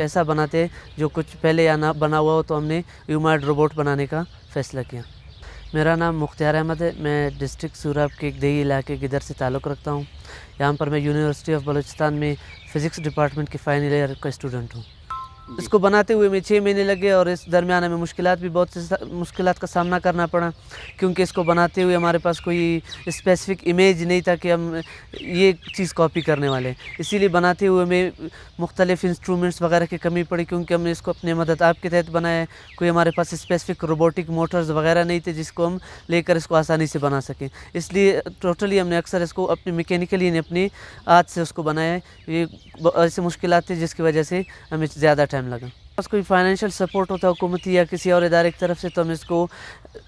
ऐसा बनाते जो कुछ पहले या ना बना हुआ हो, तो हमने ह्यूमनॉइड रोबोट बनाने का फ़ैसला किया। मेरा नाम मुख्तियार अहमद है। मैं डिस्ट्रिक्ट सूरब के एक देही इलाके के इधर से ताल्लुक़ रखता हूँ। यहाँ पर मैं यूनिवर्सिटी ऑफ बलूचिस्तान में फ़िज़िक्स डिपार्टमेंट के फ़ाइनल ईयर का स्टूडेंट हूँ। इसको बनाते हुए में 6 महीने लगे और इस दरमियान हमें बहुत से मुश्किलात का सामना करना पड़ा, क्योंकि इसको बनाते हुए हमारे पास कोई स्पेसिफ़िक इमेज नहीं था कि हम ये चीज़ कॉपी करने वाले हैं। इसीलिए बनाते हुए हमें मुख्तलिफ़ इंस्ट्रूमेंट्स वगैरह की कमी पड़ी, क्योंकि हमने इसको अपने मदद आप के तहत बनाया है। कोई हमारे पास स्पेसिफ़िक रोबोटिक मोटर्स वगैरह नहीं थे जिसको हम लेकर इसको आसानी से बना सकें। इसलिए टोटली हमने अक्सर इसको अपनी मैकेनिकली अपनी हाथ से उसको बनाया है। ये ऐसी मुश्किलात थी जिसकी वजह से हमें ज़्यादा टाइम लगा। बस कोई फाइनेंशियल सपोर्ट होता है हुकूमती या किसी और इदारे की तरफ से, तो हम इसको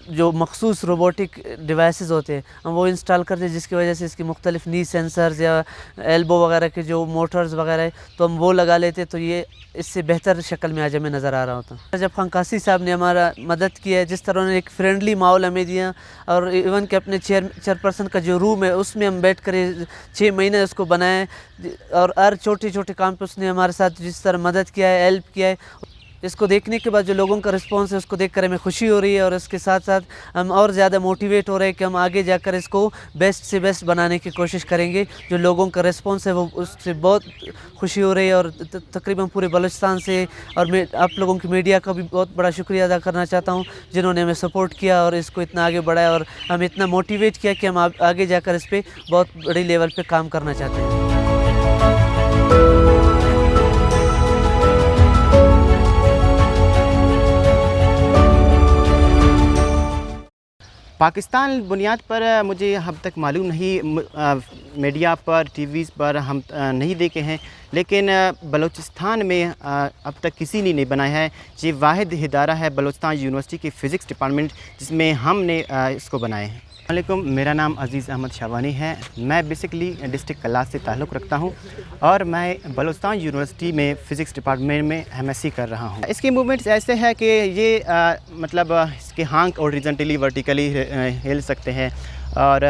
जो मखसूस रोबोटिक डिवाइसेस होते हैं हम वो इंस्टॉल करते हैं, जिसकी वजह से इसकी मुख्तलिफ नी सेंसर्स या एल्बो वगैरह के जो मोटर्स वगैरह है तो हम वो लगा लेते, तो ये इससे बेहतर शक्ल में आज हमें नज़र आ रहा होता। जब खान कासी साहब ने हमारा मदद की है, जिस तरह उन्होंने एक फ्रेंडली माहौल हमें दिया, और इवन के अपने चेयरपर्सन का जो रूम है उसमें हम बैठ कर 6 महीने उसको बनाए, और हर छोटे छोटे काम पे उसने हमारे साथ जिस तरह मदद किया है, हेल्प किया है, इसको देखने के बाद जो लोगों का रिस्पांस है उसको देखकर हमें खुशी हो रही है, और इसके साथ साथ हम और ज़्यादा मोटिवेट हो रहे हैं कि हम आगे जाकर इसको बेस्ट से बेस्ट बनाने की कोशिश करेंगे। जो लोगों का रिस्पांस है वो उससे बहुत खुशी हो रही है, और तकरीबन पूरे बलूचिस्तान से, और मैं आप लोगों की मीडिया का भी बहुत बड़ा शुक्रिया अदा करना चाहता हूँ जिन्होंने हमें सपोर्ट किया और इसको इतना आगे बढ़ाया और हमें इतना मोटिवेट किया कि हम आगे जाकर इस पर बहुत बड़ी लेवल पर काम करना चाहते हैं। पाकिस्तान बुनियाद पर मुझे अब तक मालूम नहीं, मीडिया पर टीवीज़ पर हम नहीं देखे हैं, लेकिन बलूचिस्तान में अब तक किसी ने नहीं बनाया है। ये वाहिद इदारा है बलूचिस्तान यूनिवर्सिटी की फ़िज़िक्स डिपार्टमेंट जिसमें हमने इसको बनाए हैं। वालेकुम, मेरा नाम अज़ीज़ अहमद शाबानी है। मैं बेसिकली डिस्ट्रिक्ट कल्लास से ताल्लुक़ रखता हूँ और मैं बलूचिस्तान यूनिवर्सिटी में फ़िज़िक्स डिपार्टमेंट में MSc कर रहा हूँ। इसके मूवमेंट्स ऐसे हैं कि ये मतलब इसके हांक हॉरिज़ॉन्टली वर्टिकली हिल सकते हैं, और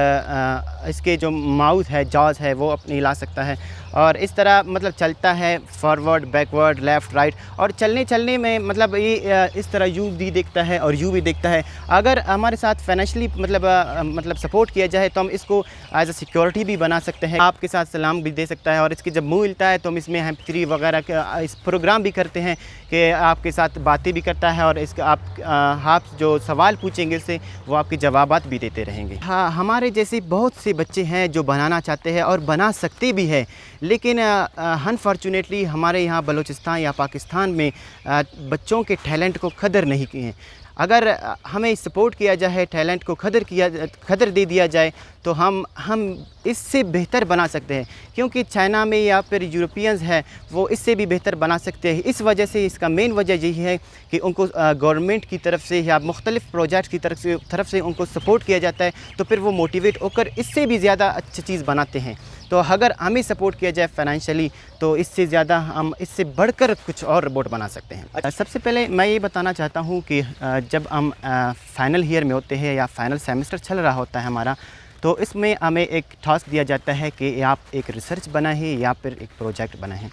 इसके जो माउथ है, जॉज़ है, वो अपनी हिला सकता है, और इस तरह मतलब चलता है फॉरवर्ड, बैकवर्ड, लेफ़्ट, राइट, और चलने में मतलब ये इस तरह यू भी देखता है और यू भी देखता है। अगर हमारे साथ फाइनेंशियली मतलब सपोर्ट किया जाए तो हम इसको एज अ सिक्योरिटी भी बना सकते हैं। आपके साथ सलाम भी दे सकता है, और इसके जब मुँह मिलता है तो हम इसमें MP3 वगैरह का इस प्रोग्राम भी करते हैं कि आपके साथ बातें भी करता है, और इसका आप जो सवाल पूछेंगे इससे वो आपके जवाबात भी देते रहेंगे। हाँ, हमारे जैसे बहुत से बच्चे हैं जो बनाना चाहते हैं और बना सकते भी हैं, लेकिन अनफॉर्चुनेटली हमारे यहाँ बलूचिस्तान या पाकिस्तान में बच्चों के टैलेंट को कदर नहीं किए हैं। अगर हमें सपोर्ट किया जाए, टैलेंट को कदर दे दिया जाए, तो हम इससे बेहतर बना सकते हैं, क्योंकि चाइना में या फिर यूरोपियंस हैं वो इससे भी बेहतर बना सकते हैं। इस वजह से इसका मेन वजह यही है कि उनको गवर्नमेंट की तरफ से या मुख्तलिफ़ प्रोजेक्ट्स की तरफ से उनको सपोर्ट किया जाता है, तो फिर वो मोटिवेट होकर इससे भी ज़्यादा अच्छी चीज़ बनाते हैं। तो अगर हमें सपोर्ट किया जाए फाइनेंशियली तो इससे ज़्यादा हम इससे बढ़कर कुछ और रोबोट बना सकते हैं। सबसे पहले मैं ये बताना चाहता हूँ कि जब हम फाइनल ईयर में होते हैं या फाइनल सेमेस्टर चल रहा होता है हमारा, तो इसमें हमें एक टास्क दिया जाता है कि आप एक रिसर्च बनाएं या फिर एक प्रोजेक्ट बनाएं।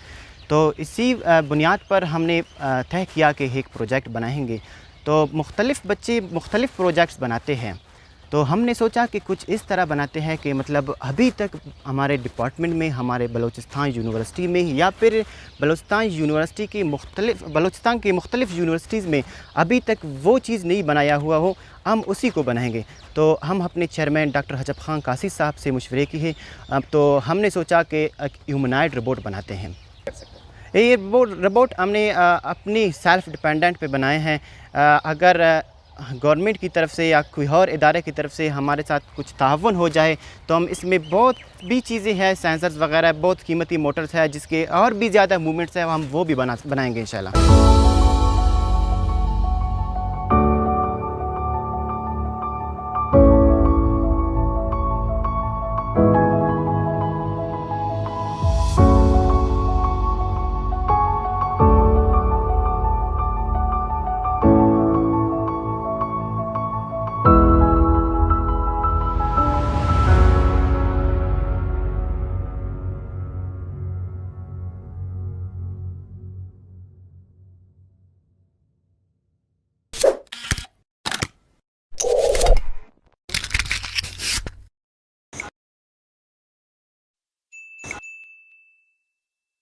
तो इसी बुनियाद पर हमने तय किया कि एक प्रोजेक्ट बनाएंगे। तो मुख्तलिफ़ बच्चे मुख्तलिफ़ प्रोजेक्ट्स बनाते हैं, तो हमने सोचा कि कुछ इस तरह बनाते हैं कि मतलब अभी तक हमारे डिपार्टमेंट में, हमारे बलूचिस्तान यूनिवर्सिटी में या फिर बलूचिस्तान की मुख्तलिफ़ यूनिवर्सिटीज़ में अभी तक वो चीज़ नहीं बनाया हुआ हो, हम उसी को बनाएंगे। तो हम अपने चेयरमैन डॉक्टर हजब खान कासी साहब से मशवरे की है, तो हमने सोचा कि एक ह्यूमनॉइड रोबोट बनाते हैं। ये रोबोट हमने अपनी सेल्फ़ डिपेंडेंट पे बनाए हैं। अगर गवर्नमेंट की तरफ से या कोई और इदारे की तरफ से हमारे साथ कुछ तावन हो जाए तो हम इसमें बहुत भी चीज़ें हैं, सेंसर्स वगैरह, बहुत कीमती मोटर्स है जिसके और भी ज़्यादा मूवमेंट्स हैं, हम वो भी बनाएंगे इंशाल्लाह।